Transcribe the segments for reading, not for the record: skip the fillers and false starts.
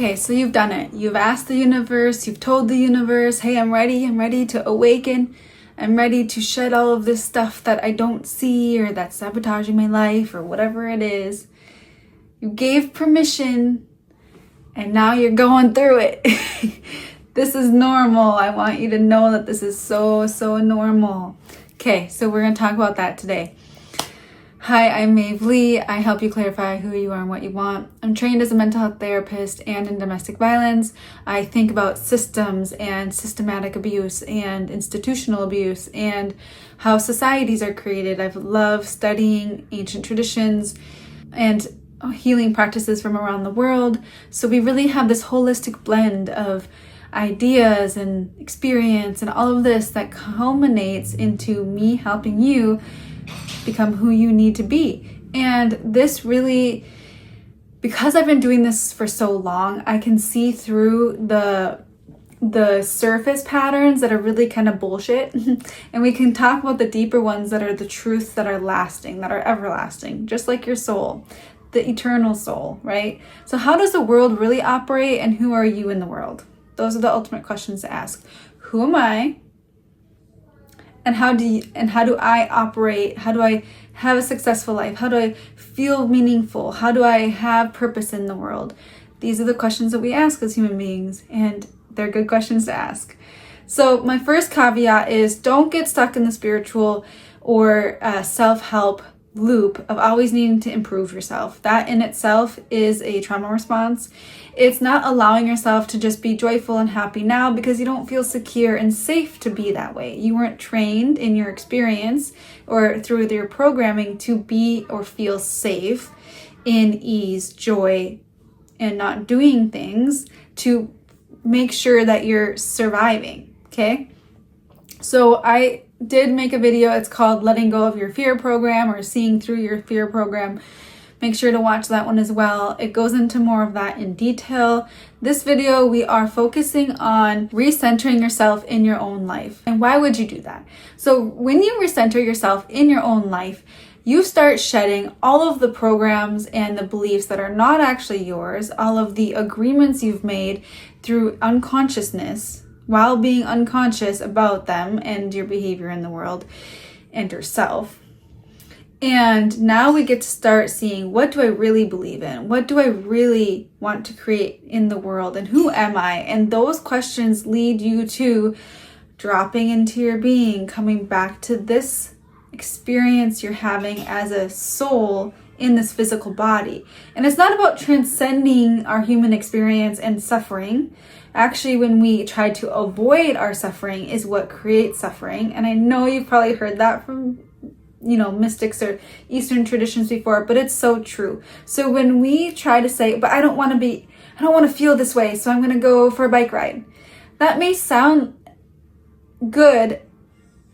Okay, so you've done it. You've asked the universe, you've told the universe, hey, I'm ready to awaken. I'm ready to shed all of this stuff that I don't see or that's sabotaging my life or whatever it is. You gave permission and now you're going through it. This is normal. I want you to know that this is so normal. Okay, so we're going to talk about that today. Hi, I'm Maeve Lee. I help you clarify who you are and what you want. I'm trained as a mental health therapist and in domestic violence. I think about systems and systematic abuse and institutional abuse and how societies are created. I love studying ancient traditions and healing practices from around the world. So we really have this holistic blend of ideas and experience and all of this that culminates into me helping you become who you need to be. And this really, because I've been doing this for so long, I can see through the surface patterns that are really kind of bullshit. And we can talk about the deeper ones that are the truths that are lasting, that are everlasting, just like your soul, the eternal soul, right? So how does the world really operate and who are you in the world? Those are the ultimate questions to ask. Who am I? And how do I operate? How do I have a successful life? How do I feel meaningful? How do I have purpose in the world? These are the questions that we ask as human beings, and they're good questions to ask. So my first caveat is don't get stuck in the spiritual or self-help loop of always needing to improve yourself. That in itself is a trauma response. It's not allowing yourself to just be joyful and happy now because you don't feel secure and safe to be that way. You weren't trained in your experience or through your programming to be or feel safe in ease, joy, and not doing things to make sure that you're surviving, okay? So I did make a video. It's called Letting Go of Your Fear Program or Seeing Through Your Fear Program. Make sure to watch that one as well. It goes into more of that in detail. This video, we are focusing on recentering yourself in your own life. And why would you do that? So when you recenter yourself in your own life, you start shedding all of the programs and the beliefs that are not actually yours, all of the agreements you've made through unconsciousness, while being unconscious about them and your behavior in the world and yourself. And now we get to start seeing, what do I really believe in? What do I really want to create in the world? And who am I? And those questions lead you to dropping into your being, coming back to this experience you're having as a soul in this physical body. And it's not about transcending our human experience and suffering. Actually, when we try to avoid our suffering is what creates suffering. And I know you've probably heard that from, mystics or Eastern traditions before, but it's so true. So when we try to say, but I don't want to feel this way, so I'm going to go for a bike ride. That may sound good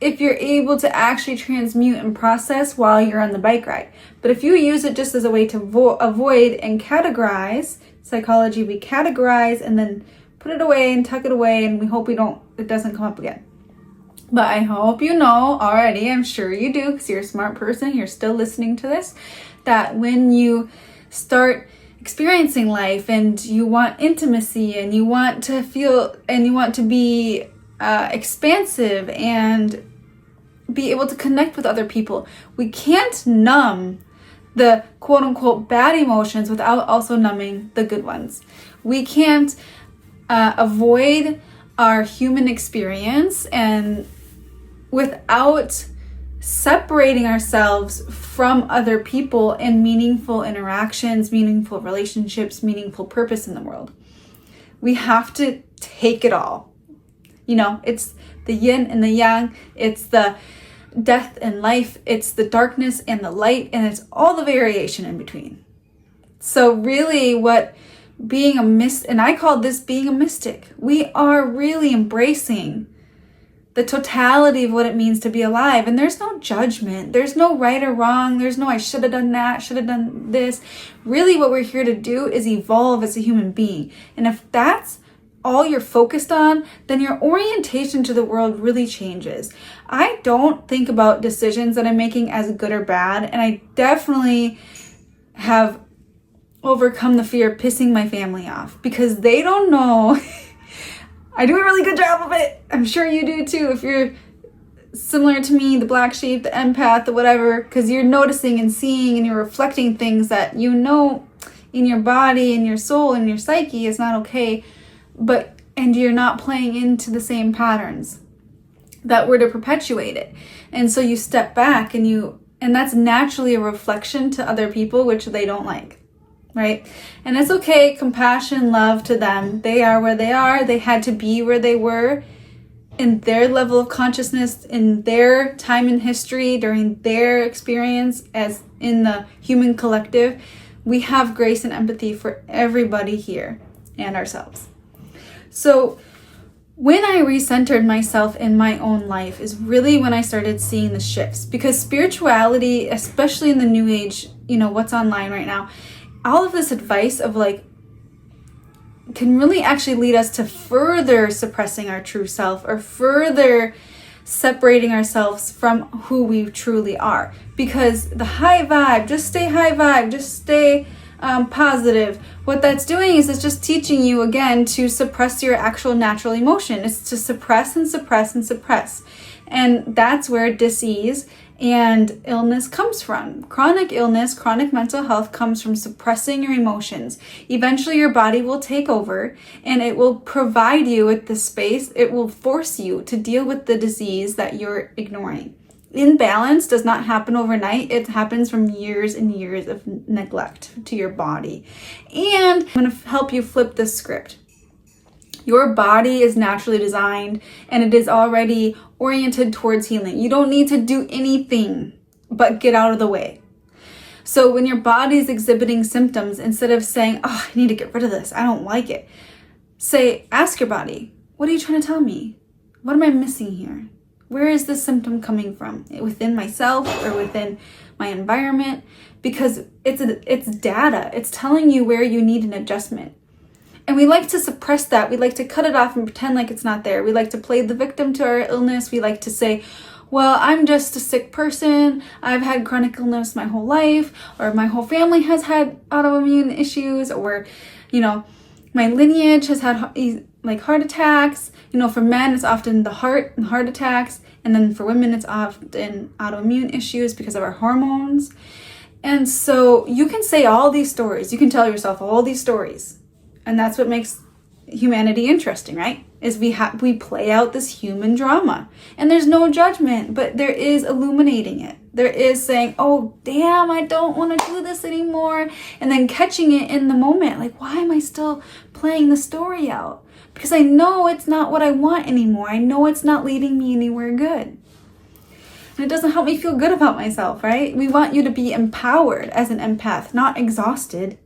if you're able to actually transmute and process while you're on the bike ride. But if you use it just as a way to avoid and categorize, psychology, we categorize and then put it away and tuck it away, and we hope it doesn't come up again. But I hope you know already, I'm sure you do because you're a smart person, you're still listening to this, that when you start experiencing life and you want intimacy and you want to feel and you want to be expansive and be able to connect with other people, we can't numb the quote unquote bad emotions without also numbing the good ones. We can't avoid our human experience and without separating ourselves from other people in meaningful interactions, meaningful relationships, meaningful purpose in the world. We have to take it all. It's the yin and the yang, it's the death and life, it's the darkness and the light, and it's all the variation in between. So really and I call this being a mystic. We are really embracing the totality of what it means to be alive. And there's no judgment. There's no right or wrong. There's no I should have done that, should have done this. Really what we're here to do is evolve as a human being. And if that's all you're focused on, then your orientation to the world really changes. I don't think about decisions that I'm making as good or bad. And I definitely have overcome the fear of pissing my family off because they don't know. I do a really good job of it. I'm sure you do too. If you're similar to me, the black sheep, the empath, the whatever, because you're noticing and seeing and you're reflecting things that you know in your body and your soul and your psyche is not okay, and you're not playing into the same patterns that were to perpetuate it. And so you step back and that's naturally a reflection to other people, which they don't like, right? And it's okay, compassion, love to them. They are where they are. They had to be where they were in their level of consciousness, in their time in history, during their experience as in the human collective. We have grace and empathy for everybody here and ourselves. So when I recentered myself in my own life is really when I started seeing the shifts, because spirituality, especially in the new age, what's online right now, all of this advice of can really actually lead us to further suppressing our true self or further separating ourselves from who we truly are. Because the high vibe, just stay high vibe, just stay positive. What that's doing is it's just teaching you again to suppress your actual natural emotion. It's to suppress and suppress and suppress. And that's where disease and illness comes from. Chronic illness, chronic mental health comes from suppressing your emotions. Eventually your body will take over and it will provide you with the space. It will force you to deal with the disease that you're ignoring. Imbalance does not happen overnight. It happens from years and years of neglect to your body. And I'm going to help you flip this script. Your body is naturally designed and it is already oriented towards healing. You don't need to do anything but get out of the way. So when your body is exhibiting symptoms, instead of saying, oh, I need to get rid of this, I don't like it, ask your body, what are you trying to tell me? What am I missing here? Where is this symptom coming from? Within myself or within my environment? Because it's data. It's telling you where you need an adjustment. And we like to suppress that. We like to cut it off and pretend like it's not there. We like to play the victim to our illness. We like to say, well, I'm just a sick person. I've had chronic illness my whole life, or my whole family has had autoimmune issues, or, my lineage has had heart attacks. For men, it's often the heart and heart attacks. And then for women, it's often autoimmune issues because of our hormones. And so you can say all these stories. You can tell yourself all these stories. And that's what makes humanity interesting, right? Is we play out this human drama. And there's no judgment, but there is illuminating it. There is saying, oh, damn, I don't want to do this anymore. And then catching it in the moment. Why am I still playing the story out? Because I know it's not what I want anymore. I know it's not leading me anywhere good. And it doesn't help me feel good about myself, right? We want you to be empowered as an empath, not exhausted.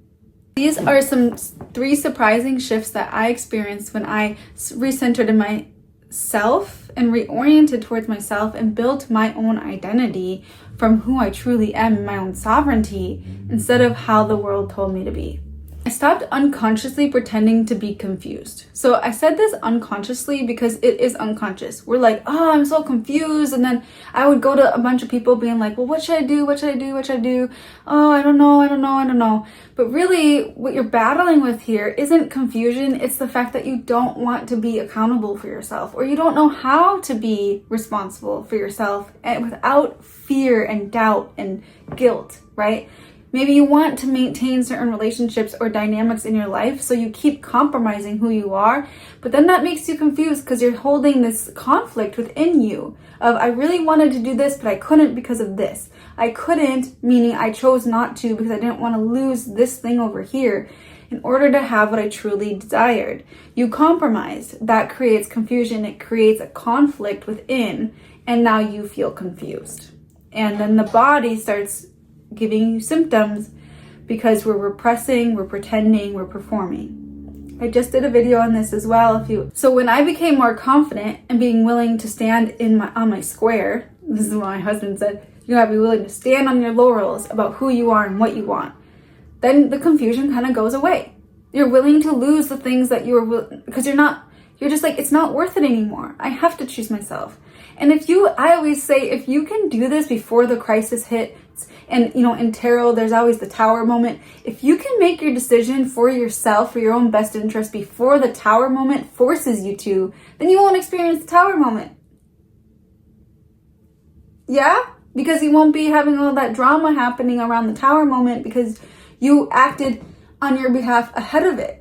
These are some 3 surprising shifts that I experienced when I recentered in myself and reoriented towards myself and built my own identity from who I truly am, my own sovereignty, instead of how the world told me to be. I stopped unconsciously pretending to be confused. So I said this unconsciously because it is unconscious. We're like, oh, I'm so confused. And then I would go to a bunch of people being like, well, what should I do? What should I do? What should I do? Oh, I don't know. But really what you're battling with here isn't confusion. It's the fact that you don't want to be accountable for yourself, or you don't know how to be responsible for yourself and without fear and doubt and guilt, right? Maybe you want to maintain certain relationships or dynamics in your life, so you keep compromising who you are, but then that makes you confused because you're holding this conflict within you of, I really wanted to do this, but I couldn't because of this. I couldn't, meaning I chose not to because I didn't want to lose this thing over here in order to have what I truly desired. You compromised. That creates confusion. It creates a conflict within, and now you feel confused. And then the body starts giving you symptoms because we're repressing, we're pretending, we're performing. I just did a video on this as well. So when I became more confident and being willing to stand on my square, this is what my husband said, you gotta be willing to stand on your laurels about who you are and what you want. Then the confusion kind of goes away. You're willing to lose the things that because you're just like, it's not worth it anymore. I have to choose myself. And I always say, if you can do this before the crisis hit, And, you know, in tarot, there's always the tower moment. If you can make your decision for yourself, for your own best interest before the tower moment forces you to, then you won't experience the tower moment. Yeah? Because you won't be having all that drama happening around the tower moment because you acted on your behalf ahead of it.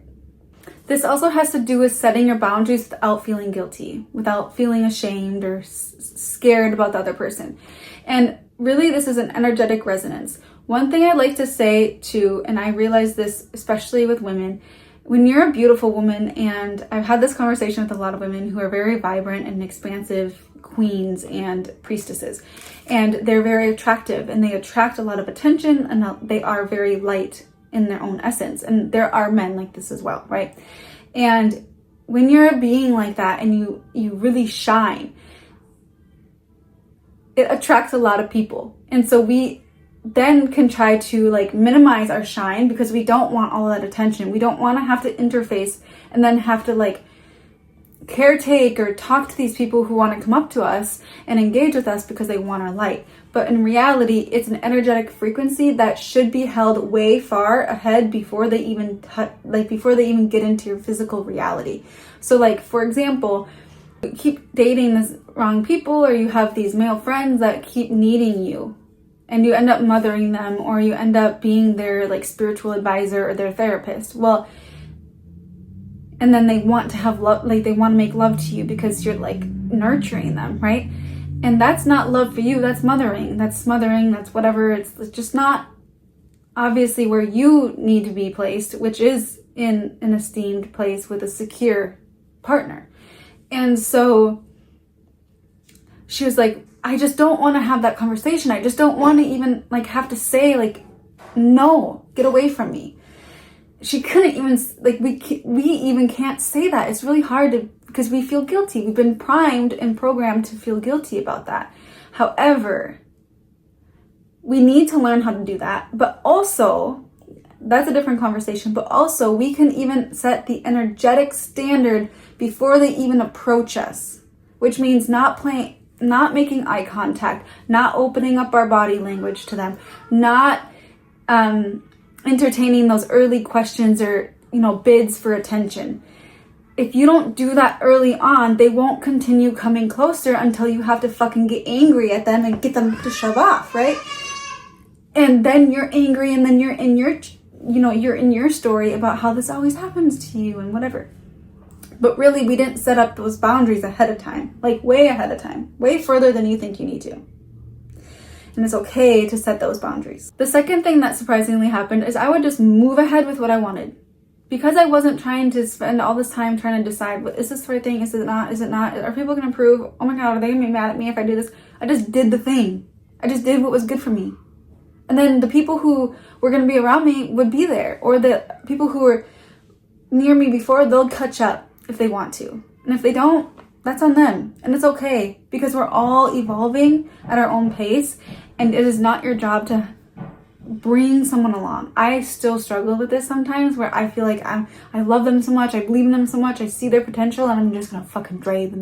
This also has to do with setting your boundaries without feeling guilty, without feeling ashamed or scared about the other person. And really, this is an energetic resonance. One thing I like to say too, and I realize this especially with women, when you're a beautiful woman, and I've had this conversation with a lot of women who are very vibrant and expansive queens and priestesses, and they're very attractive and they attract a lot of attention, and they are very light in their own essence. And there are men like this as well, right? And when you're a being like that and you really shine, it attracts a lot of people. And so we then can try to like minimize our shine because we don't want all that attention. We don't want to have to interface and then have to like caretake or talk to these people who want to come up to us and engage with us because they want our light. But in reality, it's an energetic frequency that should be held way far ahead before they even before they even get into your physical reality. So like, for example, you keep dating the wrong people, or you have these male friends that keep needing you and you end up mothering them, or you end up being their like spiritual advisor or their therapist. Well, and then they want to have love, like they want to make love to you because you're like nurturing them, right? And that's not love for you. That's mothering. That's smothering. That's whatever. It's just not obviously where you need to be placed, which is in an esteemed place with a secure partner. And so she was like, I just don't want to have that conversation. I just don't want to even like have to say like, no, get away from me. She couldn't even, like, we even can't say that. It's really hard to, because we feel guilty. We've been primed and programmed to feel guilty about that. However, we need to learn how to do that. But also, that's a different conversation. But also, we can even set the energetic standard before they even approach us, which means not making eye contact, not opening up our body language to them, not entertaining those early questions or, you know, bids for attention. If you don't do that early on, they won't continue coming closer until you have to fucking get angry at them and get them to shove off, right? And then you're angry, and then you're in your story about how this always happens to you and whatever. But really, we didn't set up those boundaries ahead of time, like way ahead of time, way further than you think you need to. And it's okay to set those boundaries. The second thing that surprisingly happened is I would just move ahead with what I wanted. Because I wasn't trying to spend all this time trying to decide, is this the right thing? Is it not? Is it not? Are people going to approve? Oh my God, are they going to be mad at me if I do this? I just did the thing. I just did what was good for me. And then the people who were going to be around me would be there. Or the people who were near me before, they'll catch up if they want to. And if they don't, that's on them. And it's okay, because we're all evolving at our own pace, and it is not your job to bring someone along. I still struggle with this sometimes, where I feel like I love them so much, I believe in them so much, I see their potential, and I'm just gonna fucking drag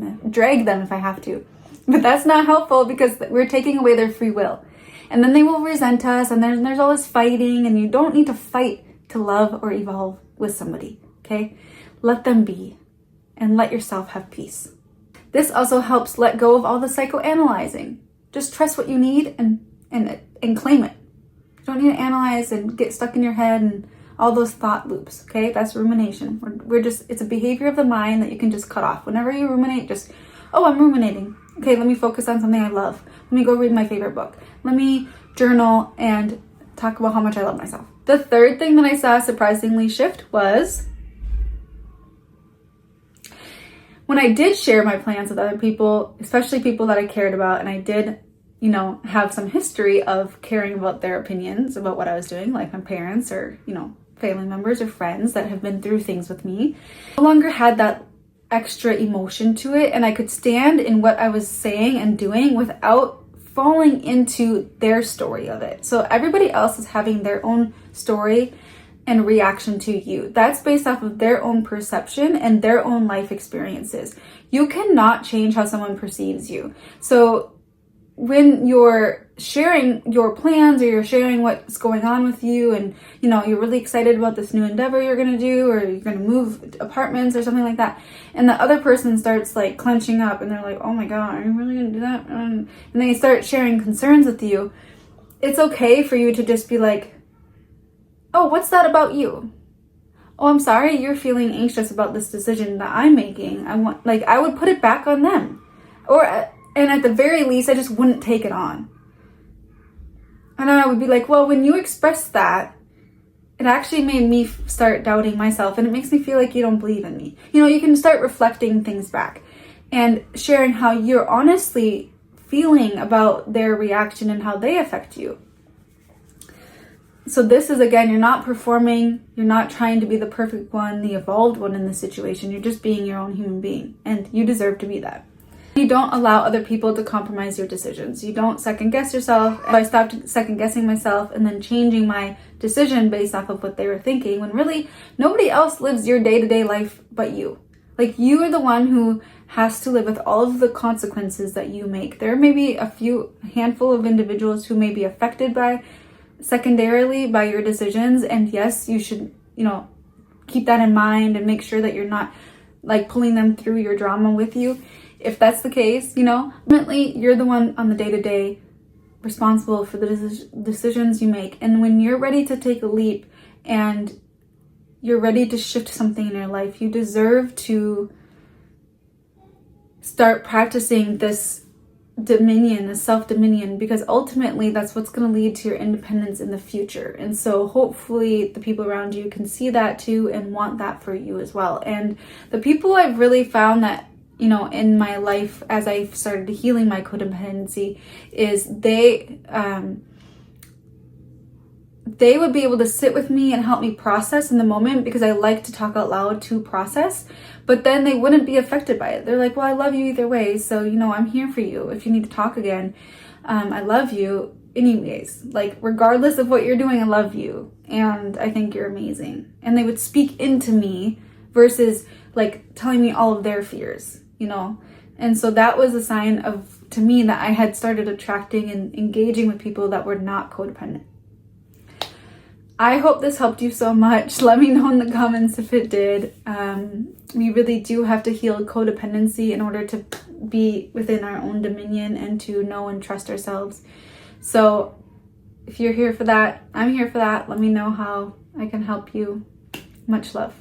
them if I have to. But that's not helpful, because we're taking away their free will. And then they will resent us, and there's all this fighting, and you don't need to fight to love or evolve with somebody, okay? Let them be, and let yourself have peace. This also helps let go of all the psychoanalyzing. Just trust what you need and claim it. You don't need to analyze and get stuck in your head and all those thought loops, okay? That's rumination. It's a behavior of the mind that you can just cut off. Whenever you ruminate, I'm ruminating. Okay, let me focus on something I love. Let me go read my favorite book. Let me journal and talk about how much I love myself. The third thing that I saw surprisingly shift was when I did share my plans with other people, especially people that I cared about, and I did, have some history of caring about their opinions about what I was doing, like my parents or, family members or friends that have been through things with me, I no longer had that extra emotion to it, and I could stand in what I was saying and doing without falling into their story of it. So everybody else is having their own story and reaction to you. That's based off of their own perception and their own life experiences. You cannot change how someone perceives you. So when you're sharing your plans, or you're sharing what's going on with you, and you're really excited about this new endeavor you're going to do, or you're going to move apartments or something like that, and the other person starts like clenching up and they're like, oh my god, are you really going to do that? And they start sharing concerns with you. It's okay for you to just be like, oh, what's that about you? Oh, I'm sorry you're feeling anxious about this decision that I'm making. I would put it back on them, and at the very least I just wouldn't take it on. And then I would be like, well, when you expressed that, it actually made me start doubting myself, and it makes me feel like you don't believe in me. You can start reflecting things back and sharing how you're honestly feeling about their reaction and how they affect you. So this is, again, you're not performing, you're not trying to be the perfect one, the evolved one in the situation. You're just being your own human being, and you deserve to be that. You don't allow other people to compromise your decisions. You don't second guess yourself. I stopped second guessing myself and then changing my decision based off of what they were thinking, when really nobody else lives your day-to-day life but you. Like, you are the one who has to live with all of the consequences that you make. There may be a handful of individuals who may be affected secondarily by your decisions, and yes, you should, keep that in mind and make sure that you're not like pulling them through your drama with you. If that's the case, ultimately you're the one on the day-to-day responsible for the decisions you make. And when you're ready to take a leap and you're ready to shift something in your life, you deserve to start practicing this dominion, this self-dominion, because ultimately that's what's going to lead to your independence in the future. And so hopefully the people around you can see that too and want that for you as well. And the people I've really found that in my life as I started healing my codependency is they would be able to sit with me and help me process in the moment, because I like to talk out loud to process, but then they wouldn't be affected by it. They're like, well, I love you either way, so I'm here for you if you need to talk again. I love you anyways, like regardless of what you're doing, I love you and I think you're amazing. And they would speak into me versus like telling me all of their fears. And so that was a sign to me that I had started attracting and engaging with people that were not codependent. I hope this helped you so much. Let me know in the comments if it did. We really do have to heal codependency in order to be within our own dominion and to know and trust ourselves. So if you're here for that, I'm here for that. Let me know how I can help you. Much love.